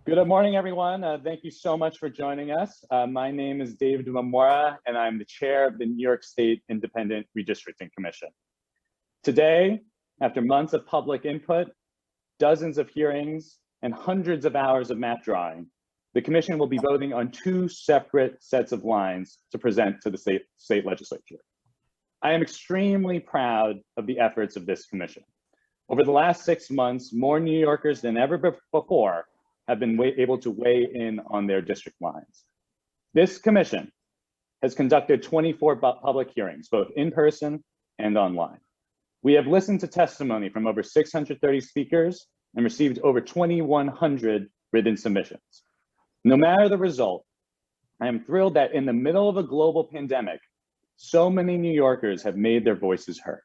Good morning, everyone. Thank you so much for joining us. My name is David Mamora, and I'm the chair of the New York State Independent Redistricting Commission. Today, after months of public input, dozens of hearings, and hundreds of hours of map drawing, the commission will be voting on two separate sets of lines to present to the state legislature. I am extremely proud of the efforts of this commission. Over the last 6 months, more New Yorkers than ever before have been able to weigh in on their district lines. This commission has conducted 24 public hearings, both in person and online. We have listened to testimony from over 630 speakers and received over 2,100 written submissions. No matter the result, I am thrilled that in the middle of a global pandemic, so many New Yorkers have made their voices heard.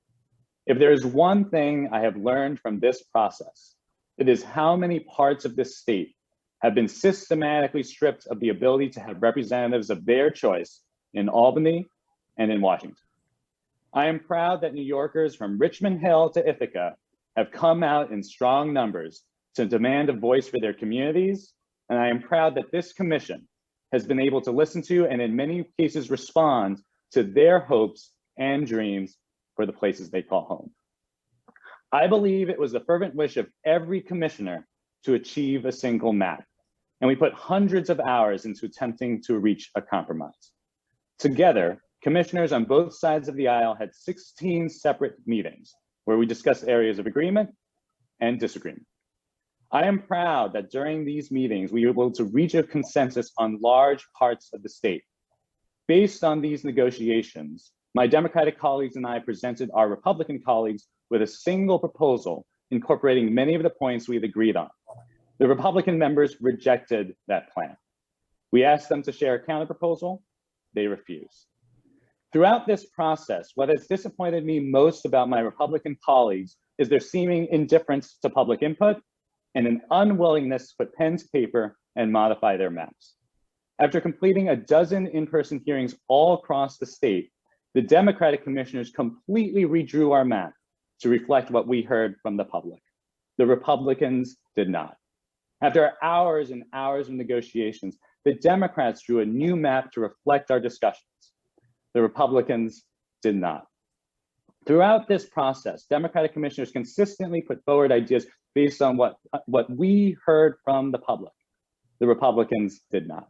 If there is one thing I have learned from this process, it is how many parts of this state have been systematically stripped of the ability to have representatives of their choice in Albany and in Washington. I am proud that New Yorkers from Richmond Hill to Ithaca have come out in strong numbers to demand a voice for their communities, and I am proud that this commission has been able to listen to and in many cases respond to their hopes and dreams for the places they call home. I believe it was the fervent wish of every commissioner to achieve a single map, and we put hundreds of hours into attempting to reach a compromise. Together, commissioners on both sides of the aisle had 16 separate meetings where we discussed areas of agreement and disagreement. I am proud that during these meetings, we were able to reach a consensus on large parts of the state. Based on these negotiations, my Democratic colleagues and I presented our Republican colleagues with a single proposal incorporating many of the points we had agreed on. The Republican members rejected that plan. We asked them to share a counterproposal. They refused. Throughout this process, what has disappointed me most about my Republican colleagues is their seeming indifference to public input and an unwillingness to put pen to paper and modify their maps. After completing a dozen in-person hearings all across the state, the Democratic commissioners completely redrew our map to reflect what we heard from the public. The Republicans did not. After hours and hours of negotiations, the Democrats drew a new map to reflect our discussions. The Republicans did not. Throughout this process, Democratic commissioners consistently put forward ideas based on what we heard from the public. The Republicans did not.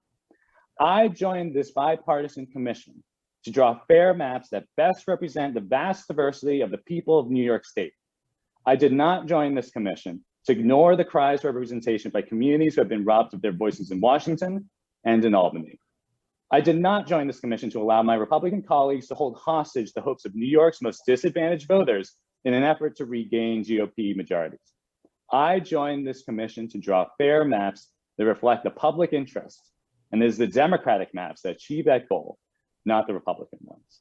I joined this bipartisan commission to draw fair maps that best represent the vast diversity of the people of New York State. I did not join this commission to ignore the cries for representation by communities who have been robbed of their voices in Washington and in Albany. I did not join this commission to allow my Republican colleagues to hold hostage the hopes of New York's most disadvantaged voters in an effort to regain GOP majorities. I joined this commission to draw fair maps that reflect the public interest, and it is the Democratic maps that achieve that goal, not the Republican ones.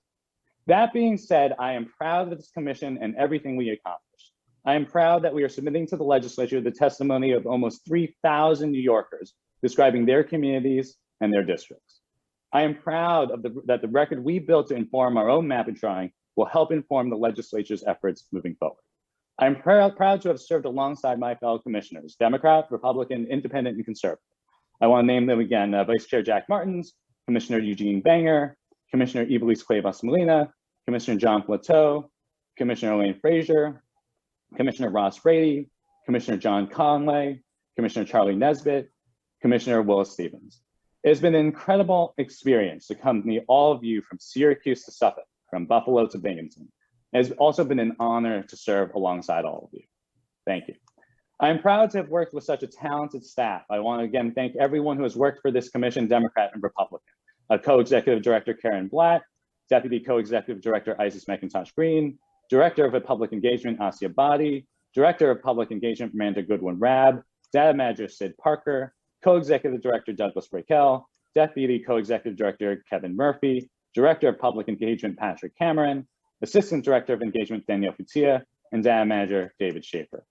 That being said, I am proud of this commission and everything we accomplished. I am proud that we are submitting to the legislature the testimony of almost 3,000 New Yorkers describing their communities and their districts. I am proud of that the record we built to inform our own map and drawing will help inform the legislature's efforts moving forward. I am proud to have served alongside my fellow commissioners, Democrat, Republican, Independent, and Conservative. I want to name them again, Vice Chair Jack Martins, Commissioner Eugene Banger, Commissioner Ivelisse Cuevas Molina, Commissioner John Plateau, Commissioner Elaine Frazier, Commissioner Ross Brady, Commissioner John Conway, Commissioner Charlie Nesbitt, Commissioner Willis Stevens. It has been an incredible experience to accompany all of you from Syracuse to Suffolk, from Buffalo to Binghamton. It has also been an honor to serve alongside all of you. Thank you. I am proud to have worked with such a talented staff. I want to again thank everyone who has worked for this commission, Democrat and Republican. Co-Executive Director Karen Blatt, Deputy Co-Executive Director Isis McIntosh Green, Director of Public Engagement Asia Badi, Director of Public Engagement Amanda Goodwin Rabb, Data Manager Sid Parker, Co-Executive Director Douglas Brakel, Deputy Co-Executive Director Kevin Murphy, Director of Public Engagement Patrick Cameron, Assistant Director of Engagement Danielle Futia, and Data Manager David Schaefer.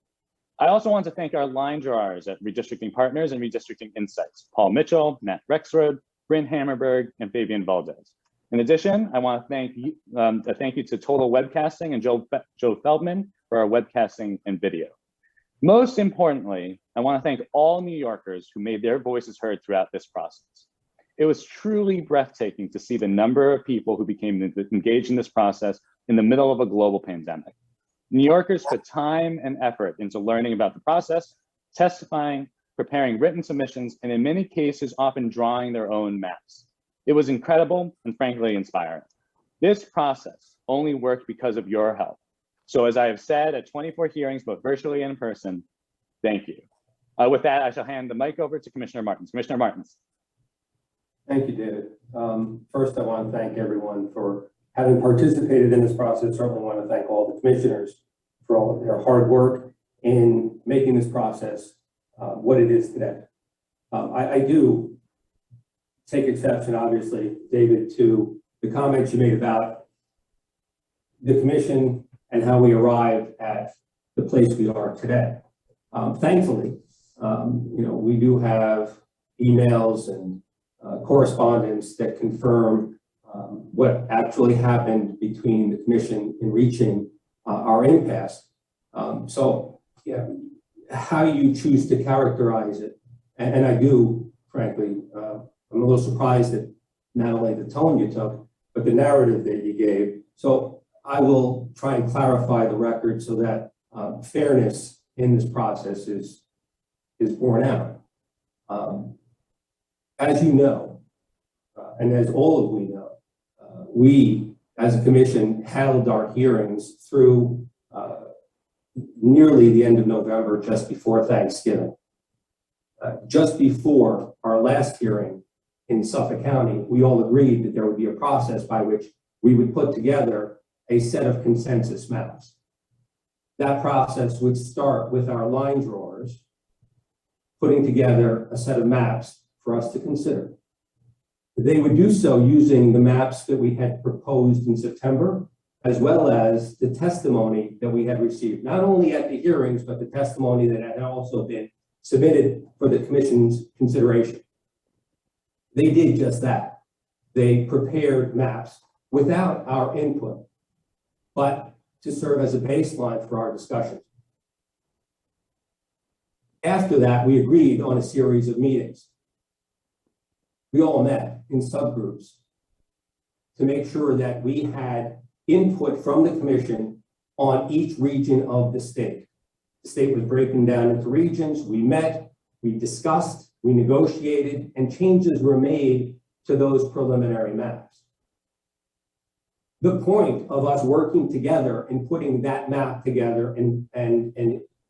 I also want to thank our line drawers at Redistricting Partners and Redistricting Insights, Paul Mitchell, Matt Rexroad, Bryn Hammerberg, and Fabian Valdez. In addition, I want to thank you to Total Webcasting and Joe Feldman for our webcasting and video. Most importantly, I want to thank all New Yorkers who made their voices heard throughout this process. It was truly breathtaking to see the number of people who became engaged in this process in the middle of a global pandemic. New Yorkers put time and effort into learning about the process, testifying, preparing written submissions, and in many cases, often drawing their own maps. It was incredible and frankly inspiring. This process only worked because of your help. So as I have said at 24 hearings, both virtually and in person, thank you. With that, I shall hand the mic over to Commissioner Martins. Commissioner Martins. Thank you, David. First, I want to thank everyone for having participated in this process. Certainly want to thank all the commissioners for all of their hard work in making this process what it is today. I do take exception, obviously, David, to the comments you made about the commission and how we arrived at the place we are today. Thankfully, we do have emails and correspondence that confirm what actually happened between the commission in reaching our impasse. So, yeah, how you choose to characterize it, and I do, frankly, I'm a little surprised at not only the tone you took, but the narrative that you gave. So I will try and clarify the record so that fairness in this process is borne out. As you know, and as all of we know, we as a commission held our hearings through nearly the end of November, just before Thanksgiving. Just before our last hearing in Suffolk County, we all agreed that there would be a process by which we would put together a set of consensus maps. That process would start with our line drawers putting together a set of maps for us to consider. They would do so using the maps that we had proposed in September, as well as the testimony that we had received, not only at the hearings, but the testimony that had also been submitted for the commission's consideration. They did just that. They prepared maps without our input, but to serve as a baseline for our discussions. After that, we agreed on a series of meetings. We all met in subgroups to make sure that we had input from the commission on each region of the state. The state was breaking down into regions. We met, we discussed, we negotiated, and changes were made to those preliminary maps. The point of us working together and putting that map together and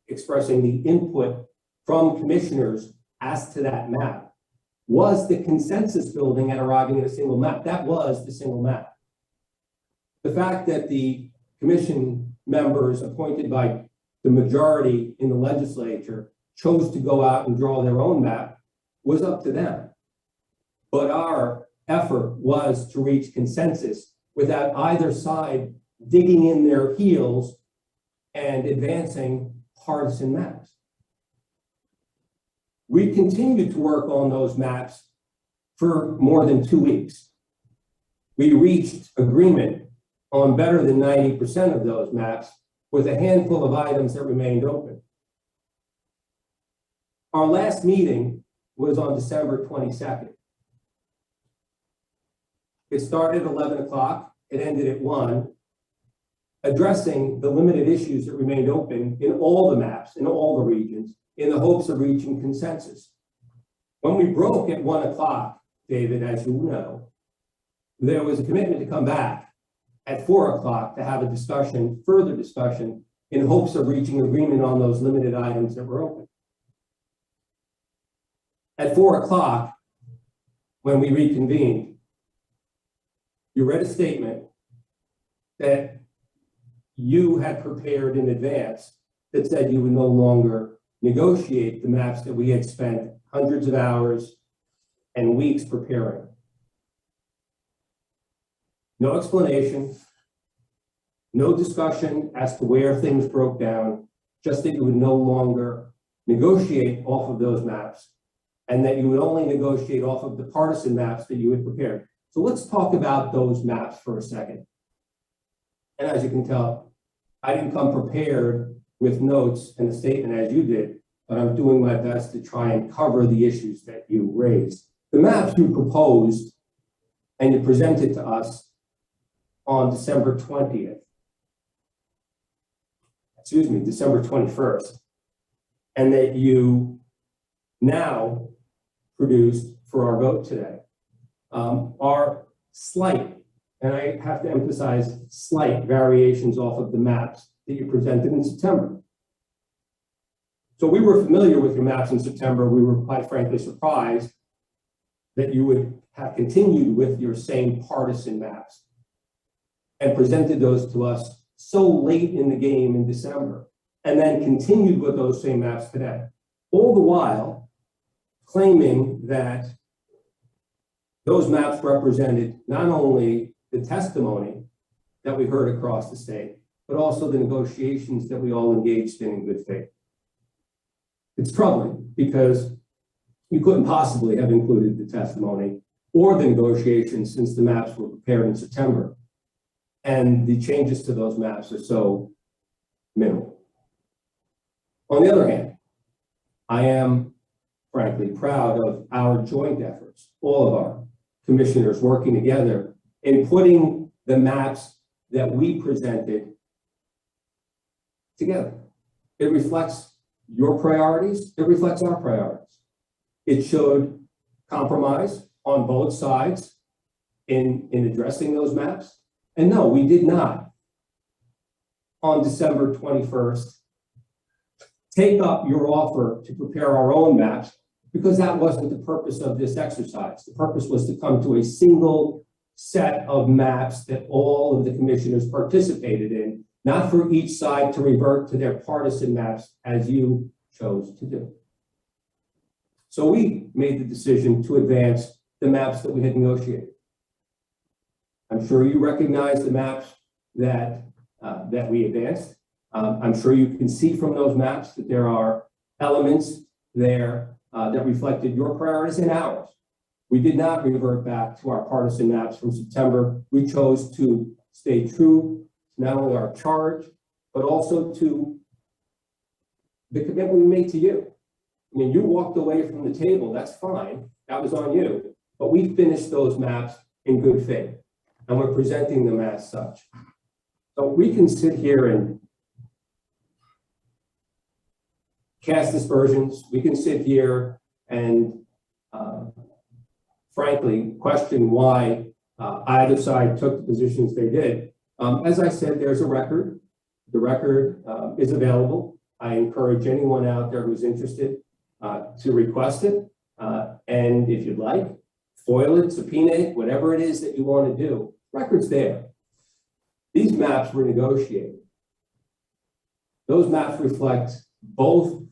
expressing the input from commissioners as to that map was the consensus building and arriving at a single map. That was the single map. The fact that the commission members appointed by the majority in the legislature chose to go out and draw their own map was up to them. But our effort was to reach consensus without either side digging in their heels and advancing partisan maps. We continued to work on those maps for more than 2 weeks. We reached agreement on better than 90% of those maps, with a handful of items that remained open. Our last meeting was on December 22nd. It started at 11 o'clock, it ended at 1, addressing the limited issues that remained open in all the maps, in all the regions, in the hopes of reaching consensus. When we broke at 1 o'clock, David, as you know, there was a commitment to come back at 4 o'clock to have a discussion, further discussion, in hopes of reaching agreement on those limited items that were open. At 4 o'clock, when we reconvened, you read a statement that you had prepared in advance that said you would no longer negotiate the maps that we had spent hundreds of hours and weeks preparing. No explanation, no discussion as to where things broke down, just that you would no longer negotiate off of those maps and that you would only negotiate off of the partisan maps that you had prepared. So let's talk about those maps for a second. And as you can tell, I didn't come prepared with notes and a statement as you did, but I'm doing my best to try and cover the issues that you raised. The maps you proposed and you presented to us on December 21st, and that you now produced for our vote today, are slight, and I have to emphasize slight variations off of the maps that you presented in September. So we were familiar with your maps in September. We were quite frankly surprised that you would have continued with your same partisan maps and presented those to us so late in the game in December, and then continued with those same maps today. All the while claiming that those maps represented not only the testimony that we heard across the state, but also the negotiations that we all engaged in good faith. It's troubling because you couldn't possibly have included the testimony or the negotiations since the maps were prepared in September. And the changes to those maps are so minimal. On the other hand, I am frankly proud of our joint efforts, all of our commissioners working together in putting the maps that we presented together. It reflects your priorities, it reflects our priorities. It showed compromise on both sides in addressing those maps. And no, we did not, on December 21st, take up your offer to prepare our own maps, because that wasn't the purpose of this exercise. The purpose was to come to a single set of maps that all of the commissioners participated in, not for each side to revert to their partisan maps as you chose to do. So we made the decision to advance the maps that we had negotiated. I'm sure you recognize the maps that we advanced. I'm sure you can see from those maps that there are elements there that reflected your priorities and ours. We did not revert back to our partisan maps from September. We chose to stay true to not only our charge, but also to the commitment we made to you. I mean, you walked away from the table, that's fine, that was on you, but we finished those maps in good faith, and we're presenting them as such. So we can sit here and cast aspersions, we can sit here and frankly question why either side took the positions they did. As I said, there's a record. The record is available. I encourage anyone out there who's interested to request it. And if you'd like, foil it, subpoena it, whatever it is that you want to do. Record's there. These maps were negotiated. Those maps reflect both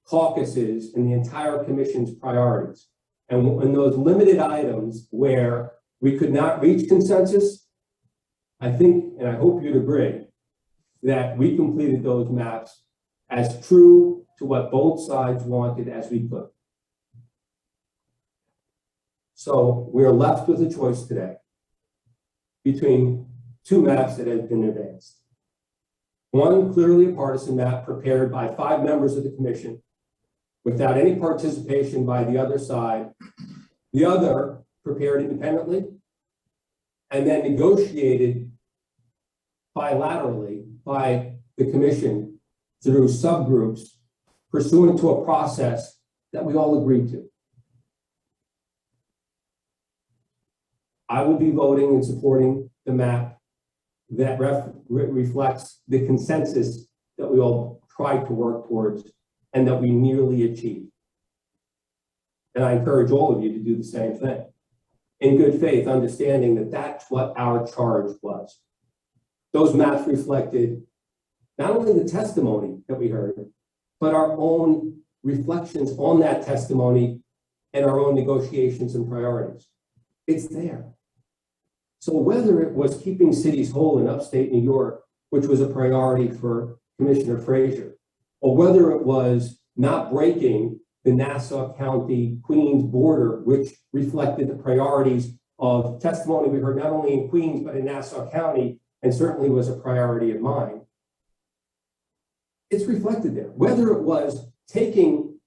caucuses and the entire commission's priorities. And in those limited items where we could not reach consensus, I think, and I hope you'd agree, that we completed those maps as true to what both sides wanted as we could. So we're left with a choice today between two maps that have been advanced. One, clearly a partisan map prepared by 5 members of the commission without any participation by the other side. The other prepared independently and then negotiated bilaterally by the commission through subgroups pursuant to a process that we all agreed to. I will be voting and supporting the map that reflects the consensus that we all tried to work towards and that we nearly achieved. And I encourage all of you to do the same thing. In good faith, understanding that that's what our charge was. Those maps reflected not only the testimony that we heard, but our own reflections on that testimony and our own negotiations and priorities. It's there. So whether it was keeping cities whole in upstate New York, which was a priority for Commissioner Frazier, or whether it was not breaking the Nassau County Queens border, which reflected the priorities of testimony we heard not only in Queens, but in Nassau County, and certainly was a priority of mine. it's reflected there. Whether it was taking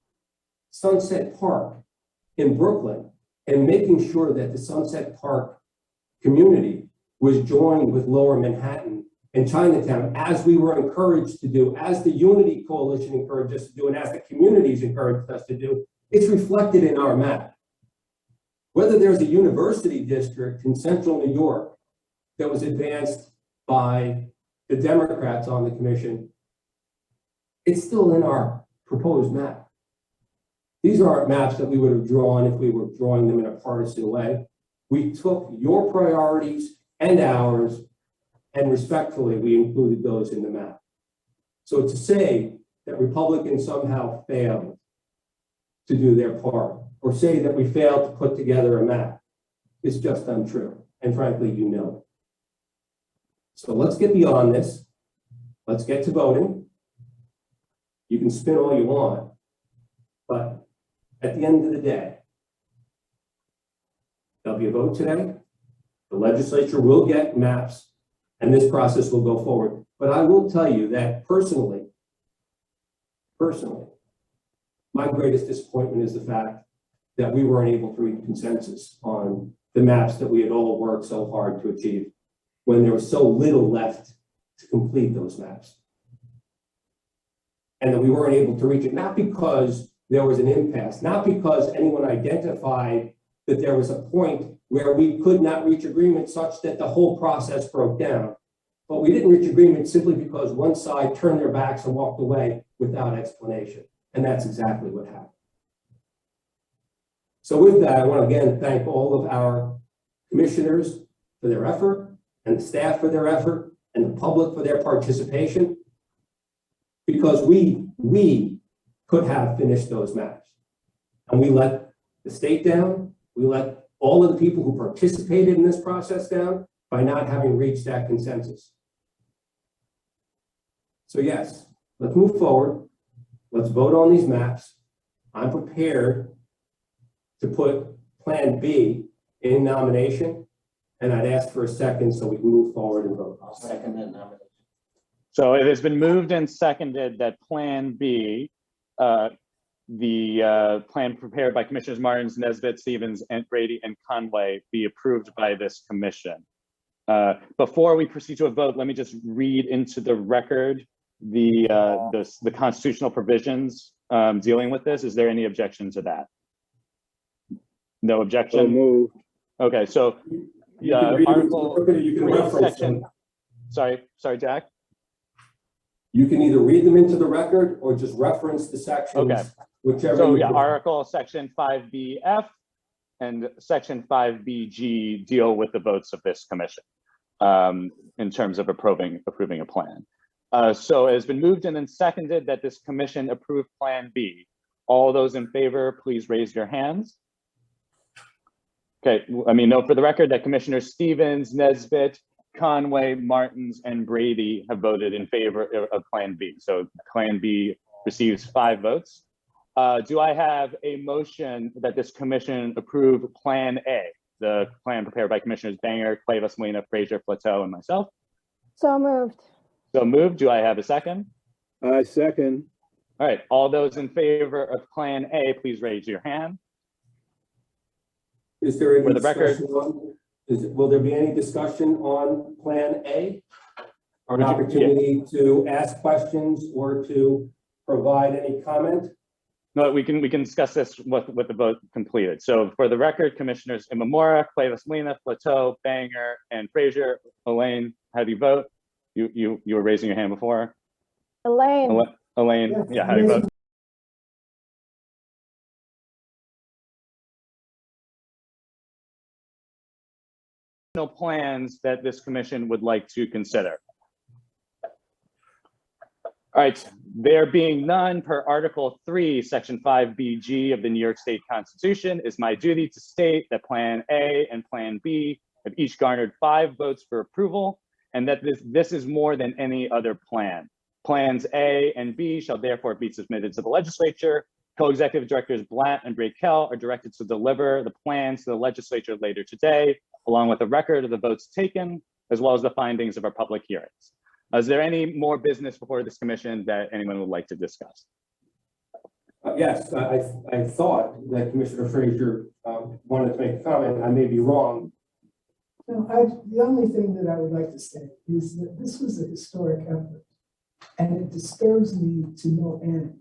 Sunset Park in Brooklyn and making sure that the Sunset Park community was joined with Lower Manhattan and Chinatown, as we were encouraged to do, as the Unity Coalition encouraged us to do, and as the communities encouraged us to do, it's reflected in our map. Whether there's a university district in central New York that was advanced by the Democrats on the commission, it's still in our proposed map. These aren't maps that we would have drawn if we were drawing them in a partisan way. We took your priorities and ours, and respectfully, we included those in the map. So to say that Republicans somehow failed to do their part, or say that we failed to put together a map, is just untrue. And frankly, you know it. So let's get beyond this. Let's get to voting. You can spin all you want, but at the end of the day, there'll be a vote today. The legislature will get maps, and this process will go forward. But I will tell you that personally, my greatest disappointment is the fact that we weren't able to reach consensus on the maps that we had all worked so hard to achieve when there was so little left to complete those maps. And that we weren't able to reach it, not because there was an impasse, not because anyone identified that there was a point where we could not reach agreement such that the whole process broke down. But we didn't reach agreement simply because one side turned their backs and walked away without explanation. And that's exactly what happened. So with that, I want to again thank all of our commissioners for their effort, and the staff for their effort, and the public for their participation, because we could have finished those maps. And we let the state down, we let all of the people who participated in this process down by not having reached that consensus. So yes, let's move forward. Let's vote on these maps. I'm prepared to put Plan B in nomination, and I'd ask for a second so we can move forward and vote. I'll second that nomination. So it has been moved and seconded that Plan B, the plan prepared by Commissioners Martins, Nesbitt, Stevens, and Brady, and Conway, be approved by this commission. Before we proceed to a vote, let me just read into the record the constitutional provisions dealing with this. Is there any objection to that? No objection? So moved. Okay, so article You can reference section. them. Sorry, Jack. You can either read them into the record or just reference the sections, Okay. whichever. So you yeah, prefer. Article Section 5BF and Section 5BG deal with the votes of this commission in terms of approving a plan. So it has been moved and then seconded that this commission approve Plan B. All those in favor, please raise your hands. Okay, I mean, note for the record that Commissioners Stevens, Nesbitt, Conway, Martins, and Brady have voted in favor of Plan B. So Plan B receives 5 votes. Do I have a motion that this commission approve Plan A, the plan prepared by Commissioners Banger, Cuevas, Molina, Frazier, Plateau, and myself? So moved. So moved. Do I have a second? I second. All right. All those in favor of Plan A, please raise your hand. Is there any For the record- discussion on, will there be any discussion on Plan A? Or an Would you- opportunity to ask questions or to provide any comment? No, we can discuss this with the vote completed. So for the record, Commissioners Imamura, Cuevas, Molina, Plateau, Banger, and Frazier. Elaine, how do you vote? You were raising your hand before. Elaine, Elaine, Yes. yeah, how do you vote? No plans that this commission would like to consider. All right, there being none per Article 3, Section 5BG of the New York State Constitution, it's my duty to state that Plan A and Plan B have each garnered 5 votes for approval, and that this is more than any other plan. Plans A and B shall therefore be submitted to the legislature. Co-executive directors Blatt and Brakel are directed to deliver the plans to the legislature later today, along with a record of the votes taken, as well as the findings of our public hearings. Is there any more business before this commission that anyone would like to discuss? Yes, I thought that Commissioner Frazier wanted to make a comment. I may be wrong. No, the only thing that I would like to say is that this was a historic effort, and it disturbs me to no end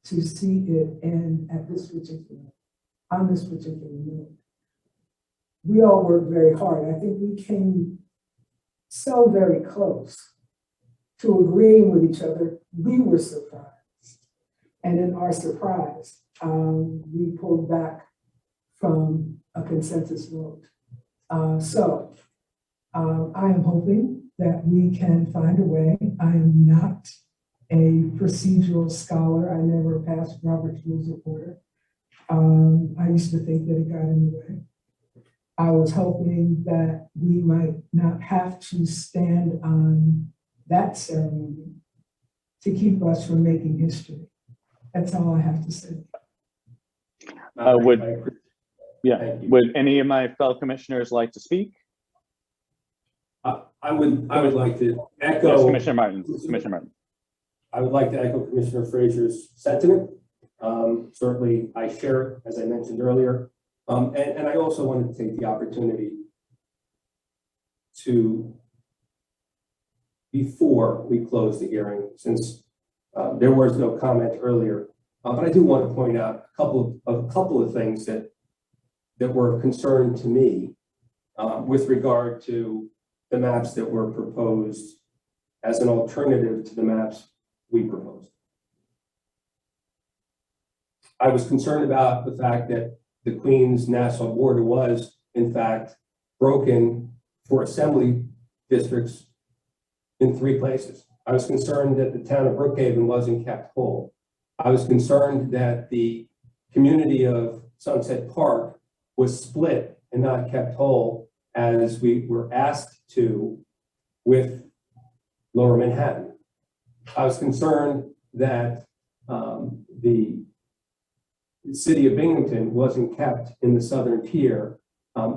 to see it end on this particular note. We all worked very hard. I think we came so very close to agreeing with each other. We were surprised. And in our surprise, we pulled back from a consensus vote. So I am hoping that we can find a way. I am not a procedural scholar. I never passed Robert's Rules of Order. I used to think that it got in the way. I was hoping that we might not have to stand on that ceremony to keep us from making history. That's all I have to say. Would any of my fellow commissioners like to speak? I would like to echo. Yes, Commissioner Martin. Commissioner Martin. I would like to echo Commissioner Frazier's sentiment. Certainly, I share it, as I mentioned earlier. And I also wanted to take the opportunity to, before we close the hearing, since there was no comment earlier, but I do want to point out a couple of things that were of concern to me with regard to the maps that were proposed as an alternative to the maps we proposed. I was concerned about the fact that the Queens-Nassau border was, in fact, broken for assembly districts in 3 places. I was concerned that the town of Brookhaven wasn't kept whole. I was concerned that the community of Sunset Park was split and not kept whole, as we were asked to with Lower Manhattan. I was concerned that the city of Binghamton wasn't kept in the southern tier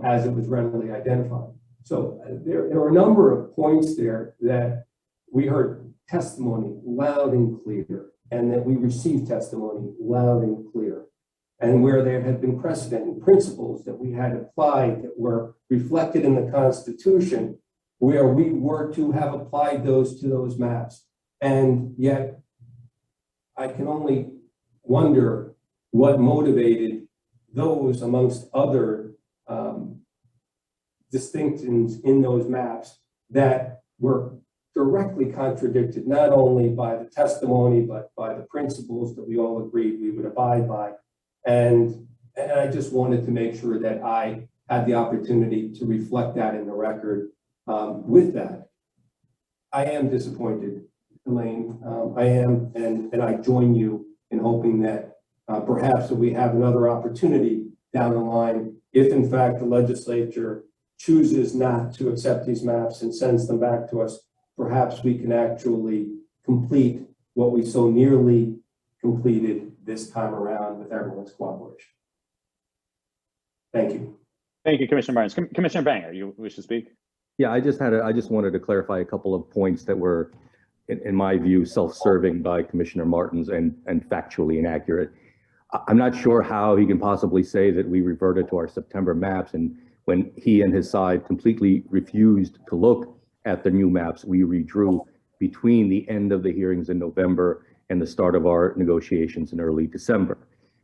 as it was readily identified. So there are a number of points there that we heard testimony loud and clear, and that we received testimony loud and clear, and where there had been precedent and principles that we had applied that were reflected in the Constitution, where we were to have applied those to those maps. And yet, I can only wonder what motivated those amongst other distinctions in those maps that were directly contradicted, not only by the testimony, but by the principles that we all agreed we would abide by. And I just wanted to make sure that I had the opportunity to reflect that in the record. With that, I am disappointed, Elaine. I am, and I join you in hoping that perhaps if we have another opportunity down the line, if in fact the legislature chooses not to accept these maps and sends them back to us, perhaps we can actually complete what we so nearly completed this time around with everyone's cooperation. Thank you. Thank you, Commissioner Martin. Commissioner Banger, you wish to speak? Yeah, I just wanted to clarify a couple of points that were, in my view, self-serving by Commissioner Martin's and factually inaccurate. I'm not sure how he can possibly say that we reverted to our September maps, and when he and his side completely refused to look at the new maps we redrew between the end of the hearings in November and the start of our negotiations in early December.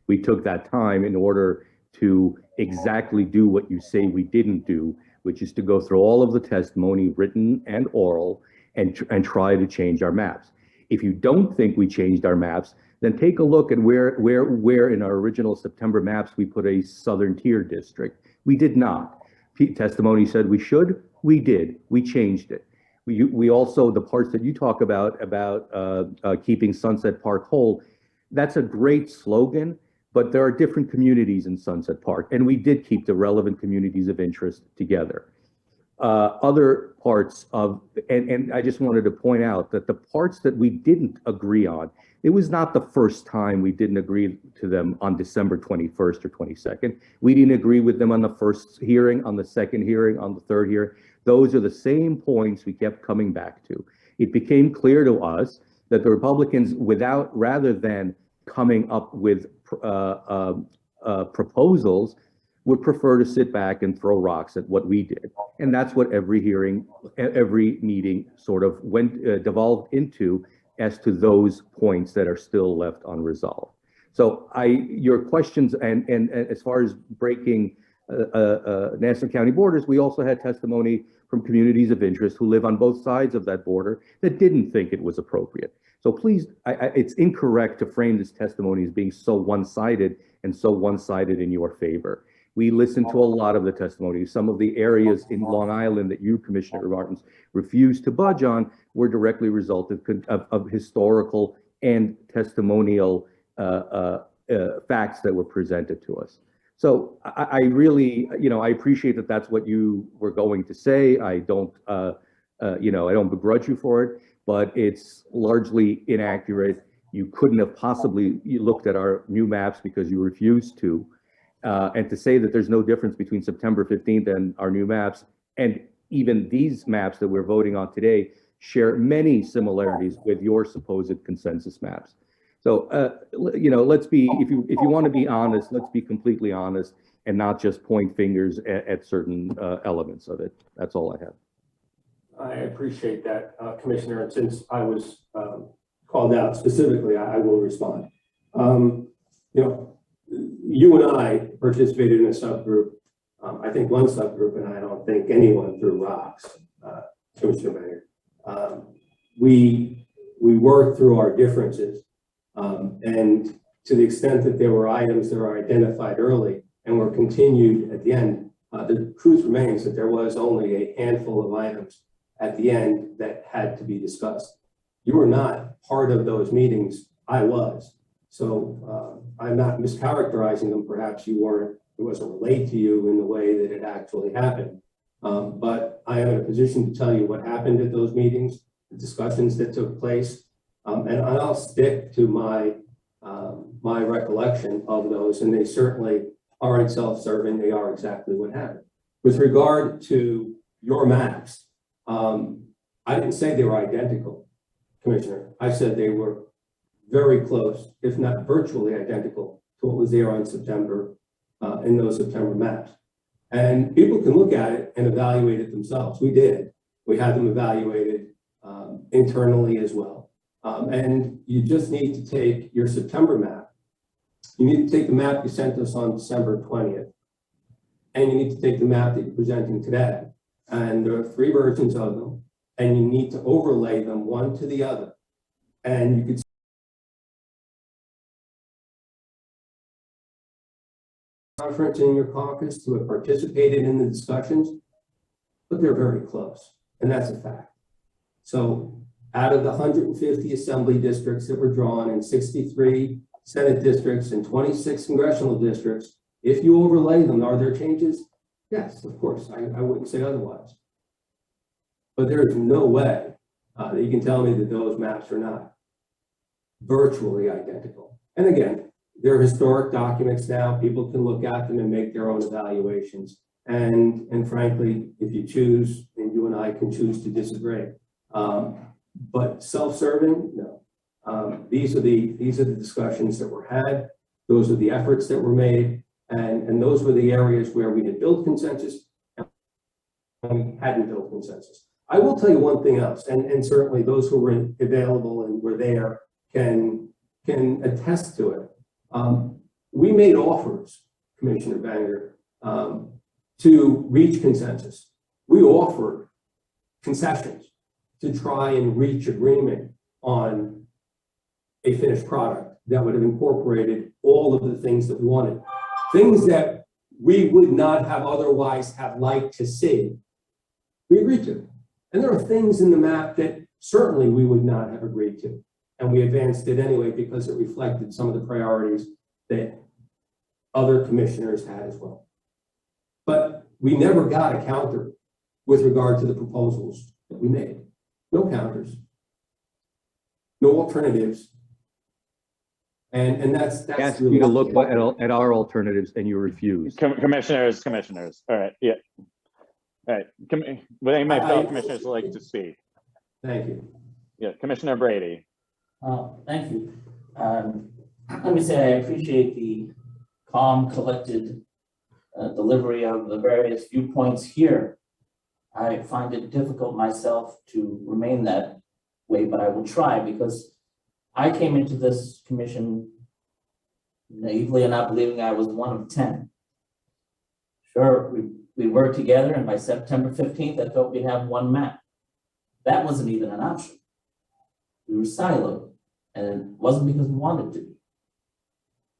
We took that time in order to exactly do what you say we didn't do, which is to go through all of the testimony, written and oral, and try to change our maps. If you don't think we changed our maps, then take a look at where in our original September maps we put a southern tier district. We did not. Testimony said we should, we did, we changed it. We also, the parts that you talk about keeping Sunset Park whole, that's a great slogan, but there are different communities in Sunset Park, and we did keep the relevant communities of interest together. Other parts of, and I just wanted to point out that the parts that we didn't agree on, it was not the first time we didn't agree to them on December 21st or 22nd. We didn't agree with them on the first hearing, on the second hearing, on the third hearing. Those are the same points we kept coming back to. it became clear to us that the Republicans, rather than coming up with proposals, would prefer to sit back and throw rocks at what we did. And that's what every hearing, every meeting sort of devolved into, as to those points that are still left unresolved. So your questions, and as far as breaking Nassau County borders, we also had testimony from communities of interest who live on both sides of that border that didn't think it was appropriate. So please, it's incorrect to frame this testimony as being so one-sided and so one-sided in your favor. We listened to a lot of the testimony. Some of the areas in Long Island that you, Commissioner Martins, refused to budge on were directly resulted of historical and testimonial facts that were presented to us. So I really, I appreciate that that's what you were going to say. I don't, I don't begrudge you for it, but it's largely inaccurate. You couldn't have possibly looked at our new maps because you refused to. And to say that there's no difference between September 15th and our new maps, and even these maps that we're voting on today, share many similarities with your supposed consensus maps. So, let's be, if you want to be honest, let's be completely honest and not just point fingers at certain elements of it. That's all I have. I appreciate that, Commissioner. And since I was called out specifically, I will respond. You and I participated in a subgroup. I think one subgroup, and I don't think anyone threw rocks, Commissioner Mayor. We worked through our differences. And to the extent that there were items that were identified early and were continued at the end, the truth remains that there was only a handful of items at the end that had to be discussed. You were not part of those meetings. I was. So I'm not mischaracterizing them. Perhaps you weren't, it wasn't relayed to you in the way that it actually happened. But I am in a position to tell you what happened at those meetings, the discussions that took place. And I'll stick to my my recollection of those, and they certainly aren't self-serving. They are exactly what happened. With regard to your maps, I didn't say they were identical, Commissioner. I said they were very close, if not virtually identical, to what was there on September, in those September maps. And people can look at it and evaluate it themselves. We did. We had them evaluated internally as well. And you just need to take your September map. You need to take the map you sent us on December 20th. And you need to take the map that you're presenting today. And there are 3 versions of them. And you need to overlay them one to the other. And you could conference in your caucus to have participated in the discussions, but they're very close. And that's a fact. So out of the 150 assembly districts that were drawn and 63 Senate districts and 26 congressional districts, if you overlay them, are there changes? Yes, of course. I wouldn't say otherwise. But there is no way that you can tell me that those maps are not virtually identical. And again, they're historic documents now. People can look at them and make their own evaluations. And frankly, if you choose, and you and I can choose to disagree. But self-serving, no. These are the discussions that were had. Those are the efforts that were made, and those were the areas where we had built consensus and we hadn't built consensus. I will tell you one thing else, and certainly those who were available and were there can attest to it. We made offers, Commissioner Banger, to reach consensus. We offered concessions to try and reach agreement on a finished product that would have incorporated all of the things that we wanted. Things that we would not have otherwise have liked to see, we agreed to. And there are things in the map that certainly we would not have agreed to. And we advanced it anyway because it reflected some of the priorities that other commissioners had as well. But we never got a counter with regard to the proposals that we made. No counters, no alternatives. And that's Asked really you to look at our alternatives and you refused. Commissioners. All right. Yeah. All right. Would any of my fellow commissioners like to speak? Thank you. Yeah, Commissioner Brady. Thank you. Let me say I appreciate the calm, collected delivery of the various viewpoints here. I find it difficult myself to remain that way, but I will try because I came into this commission naively and not believing I was one of 10. Sure, we worked together, and by September 15th, I thought we'd have one map. That wasn't even an option. We were siloed, and it wasn't because we wanted to be.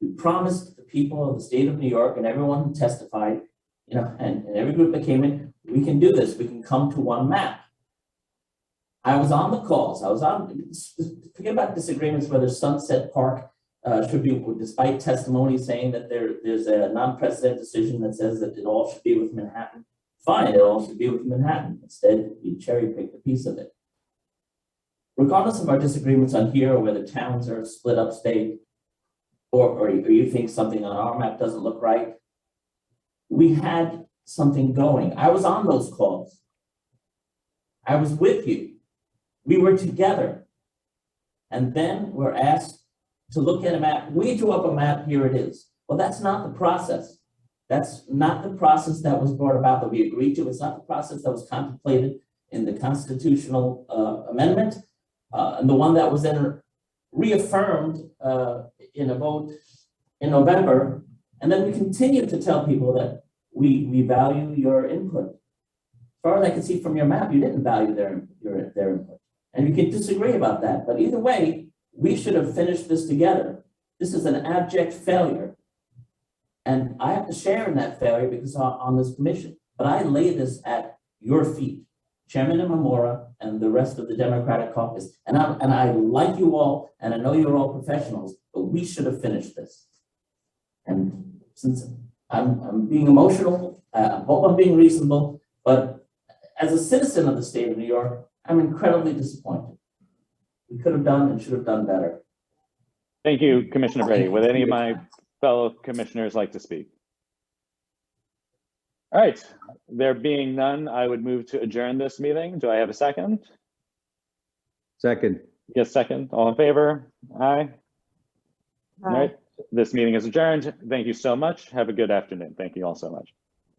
We promised the people of the state of New York and everyone who testified, and every group that came in, we can do this, we can come to one map. I was on the calls, forget about disagreements whether Sunset Park should be, despite testimony saying that there's a non-precedent decision that says that it all should be with Manhattan. Fine, it all should be with Manhattan. Instead, we cherry-picked a piece of it. Regardless of our disagreements on here, or whether towns are split upstate, or you think something on our map doesn't look right, we had something going. I was on those calls. I was with you. We were together. And then we're asked to look at a map. We drew up a map, here it is. Well, that's not the process. That's not the process that was brought about, that we agreed to. It's not the process that was contemplated in the constitutional amendment, and the one that was then reaffirmed in a vote in November. And then we continue to tell people that we value your input. As far as I can see from your map, you didn't value their input. And you can disagree about that, but either way, we should have finished this together. This is an abject failure. And I have to share in that failure because on this commission, but I lay this at your feet, Chairman Imamura and the rest of the Democratic caucus. And I like you all, and I know you're all professionals, but we should have finished this. And since I'm being emotional, I hope I'm being reasonable, but as a citizen of the state of New York, I'm incredibly disappointed. We could have done and should have done better. Thank you, Commissioner Brady. Would any of my fellow commissioners like to speak? All right, there being none, I would move to adjourn this meeting. Do I have a second? Second. Yes, second. All in favor? Aye. All Aye. right, this meeting is adjourned. Thank you so much. Have a good afternoon. Thank you all so much.